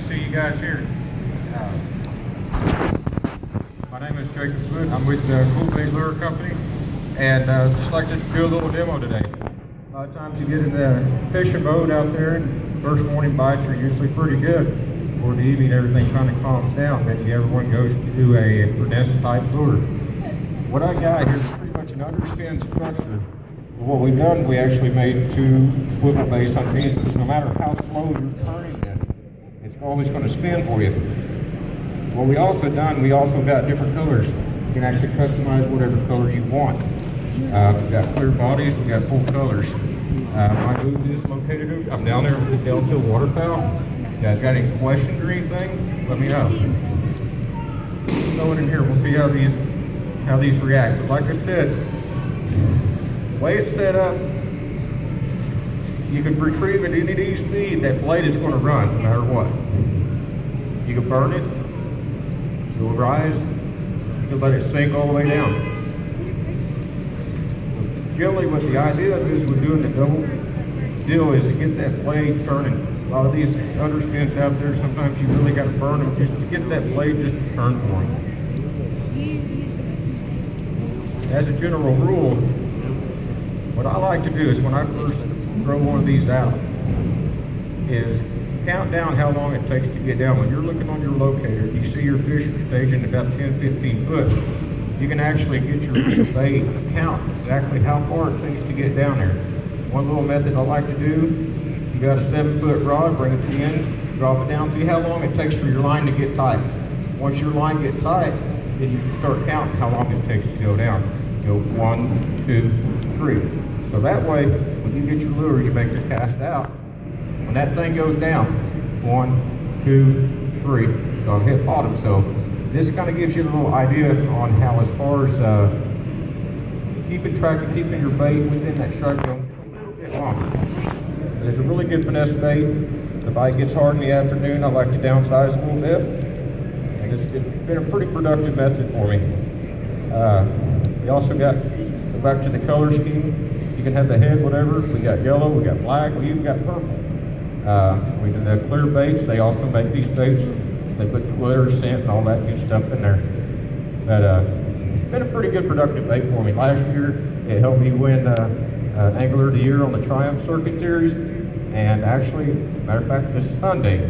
to see you guys here. My name is Jacob Foote. I'm with the Coolbaits Lure Company, and just like to do a little demo today. A lot of times you get in the fishing boat out there, and first morning bites are usually pretty good. For the evening, everything kind of calms down, then everyone goes to a finesse type lure. What I got here is pretty much an underspin structure. What we've done, we actually made two swivel baits underneath it. So no matter how slow you're turning it, it's always going to spin for you. What we also done, we also got different colors. You can actually customize whatever color you want. We've got clear bodies, we've got full colors. My booth is located, I'm down there with the Delta waterfowl. You guys got any questions or anything? Let me know. Throw it in here, we'll see how these react. But like I said, the way it's set up, you can retrieve at any speed. That blade is going to run no matter what. You can burn it, it will rise, you can let it sink all the way down. Generally what the idea is with doing the double deal is to get that blade turning. A lot of these underspins out there, sometimes you really got to burn them just to get that blade just to turn for them. As a general rule, what I like to do is when I first throw one of these out is count down how long it takes to get down. When you're looking on your locator, you see your fish are staging about 10-15 foot. You can actually get your bait, count exactly how far it takes to get down there. One little method I like to do, you got a 7-foot rod, bring it to the end, drop it down, see how long it takes for your line to get tight. Once your line gets tight, then you start counting how long it takes to go down. Go 1, 2, 3. So that way, when you get your lure, you make your cast out. When that thing goes down, 1, 2, 3, so hit bottom. So this kind of gives you a little idea on how, as far as keeping track of keeping your bait within that strike zone a little bit longer. It's a really good finesse bait. The bite gets hard in the afternoon. I like to downsize a little bit, and it's been a pretty productive method for me. We also got, go back to the color scheme. You can have the head, whatever. We got yellow, we got black, we even got purple. We do the clear baits. They also make these baits. They put the glitter, scent, and all that good stuff in there. But it's been a pretty good productive bait for me. Last year, it helped me win Angler of the Year on the Triumph Circuit Series. And actually, matter of fact, this Sunday,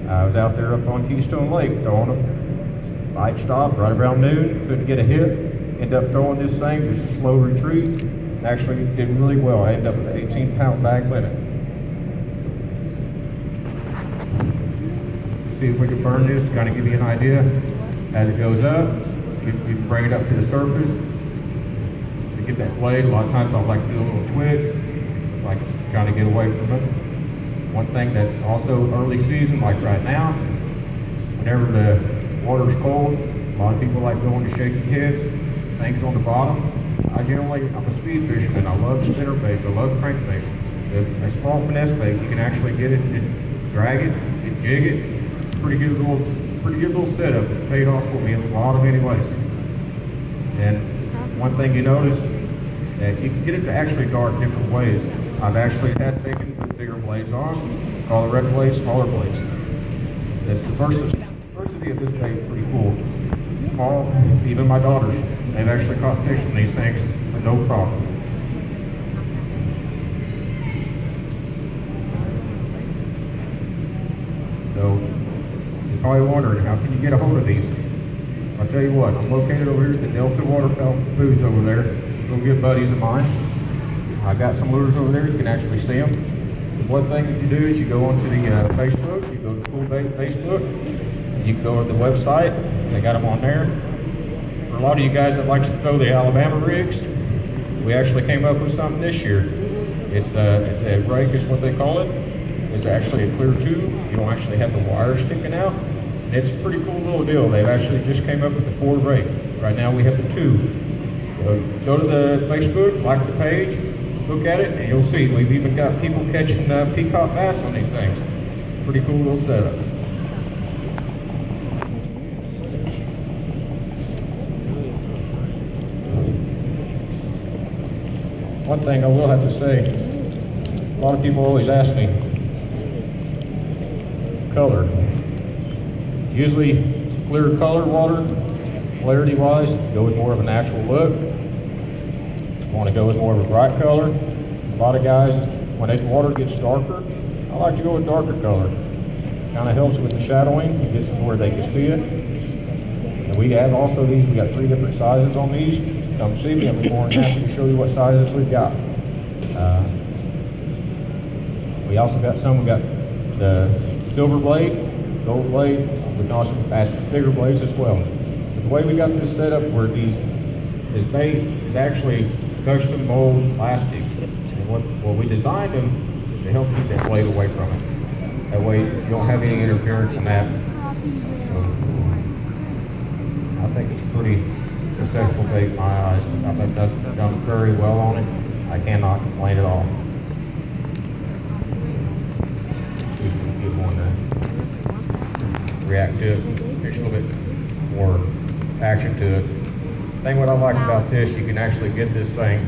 I was out there up on Keystone Lake throwing them. Bite stopped right around noon, couldn't get a hit. Ended up throwing this thing, just a slow retreat. Actually did really well. I ended up with an 18-pound bag limit. See if we can burn this, kind of give you an idea. As it goes up, you can bring it up to the surface. To get that blade, a lot of times I like to do a little twig, like kind of get away from it. One thing that's also early season, like right now, whenever the water's cold, a lot of people like going to shaky heads, things on the bottom. I'm a speed fisherman. I love spinner baits. I love crankbaits. A small finesse bait, you can actually get it, drag it, jig it. Pretty good little setup. It paid off for me in a lot of many ways. And one thing you notice, that you can get it to actually dart different ways. I've actually had taken bigger blades on, call red blades, smaller blades. The diversity of this bait is pretty cool. Small, even my daughters, they've actually caught fish in these things with no problem. So, you're probably wondering, how can you get a hold of these? I'll tell you what, I'm located over here at the Delta Waterfowl booth over there. Real good buddies of mine. I've got some lures over there, you can actually see them. The one thing that you do is you go onto the Facebook, you go to Coolbaits Facebook, you can go to the website, they got them on there. For a lot of you guys that like to throw the Alabama rigs, we actually came up with something this year. It's a rake is what they call it. It's actually a clear tube. You don't actually have the wire sticking out. And it's a pretty cool little deal. They've actually just came up with the 4 rake. Right now we have the 2. So go to the Facebook, like the page, look at it, and you'll see we've even got people catching peacock bass on these things. Pretty cool little setup. One thing I will have to say, a lot of people always ask me, color. Usually clear color water, clarity wise, go with more of a natural look. Want to go with more of a bright color. A lot of guys, when the water gets darker, I like to go with darker color. Kind of helps with the shadowing. It gets to where they can see it. And we have also these, we got 3 different sizes on these. Come see me, I'll be more than happy to show you what sizes we've got. We also got some, we got the silver blade, gold blade. We can also add bigger blades as well. But the way we got this set up where these is made is actually custom mold plastic. And what we designed them is to help keep that blade away from it. That way you don't have any interference from that. So, I think it's a pretty successful bait in my eyes. I think that's done very well on it. I cannot complain at all. See if we can get one to react to it. There's a little bit more action to it. The thing what I like about this, you can actually get this thing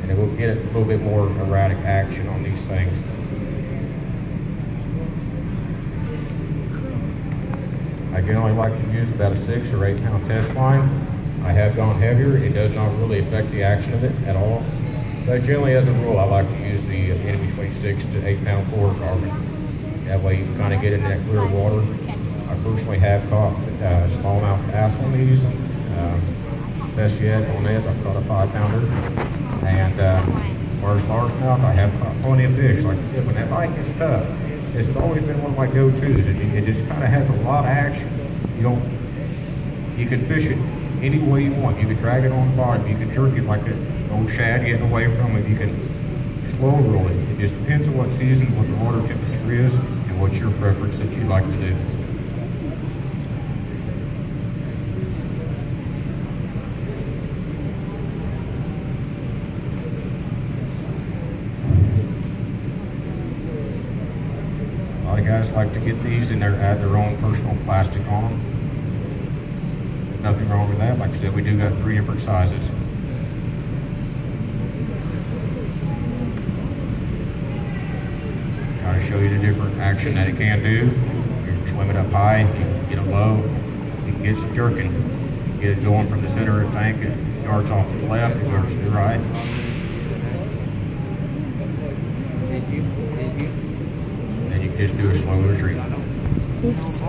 and it will get a little bit more erratic action on these things. I generally like to use about a 6 or 8 pound test line. I have gone heavier. It does not really affect the action of it at all. But generally, as a rule, I like to use the in between 6 to 8 pound fluorocarbon. That way you can kind of get into that clear water. I personally have caught smallmouth bass on these. Best yet on it, I've caught a 5 pounder. And as far as largemouth, I have caught plenty of fish. Like I said, when that bite gets tough, this has always been one of my go-tos. It just kind of has a lot of action. You can fish it any way you want. You can drag it on the bottom. You can jerk it like an old shad getting away from it. You can slow roll it. It just depends on what season, what the water temperature is, and what's your preference that you like to do. A lot of guys like to get these and add their own personal plastic on them. Nothing wrong with that. Like I said, we do got 3 different sizes. Try to show you the different action that it can do. You can swim it up high, you can get it low, you can get it jerking. Get it going from the center of the tank, it starts off to the left, it goes to the right. Then you can just do a slow retreat. Oops.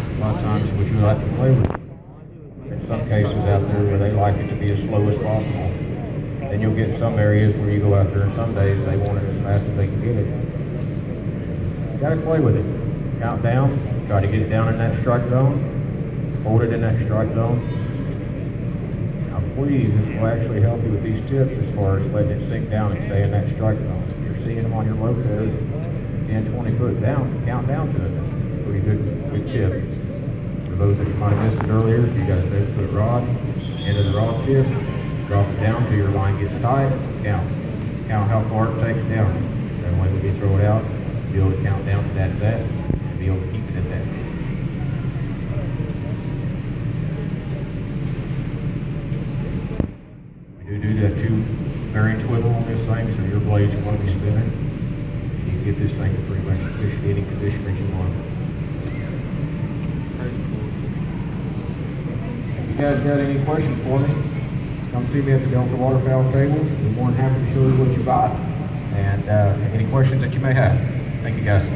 A lot of times, would you like to play with it? There's some cases out there where they like it to be as slow as possible. Then you'll get some areas where you go out there and some days they want it as fast as they can get it. You gotta play with it. Count down, try to get it down in that strike zone, hold it in that strike zone. Now please, this will actually help you with these tips as far as letting it sink down and stay in that strike zone. If you're seeing them on your locator 10, 20 foot down, count down to it. That's a pretty good tip. For those that might have missed it earlier, if you got a 7-foot rod, end of the rod tip, drop it down till your line gets tight, count. Count how far it takes down. That way when you throw it out, be able to count down to that, and be able to keep it at that. We do that 2-bearing swivel on this thing, so your blade's going to be spinning. You can get this thing to pretty much fish in any condition that you want. If you guys got any questions for me, come see me at the Delta Waterfowl table. We're more than happy to show you what you got and any questions that you may have. Thank you guys.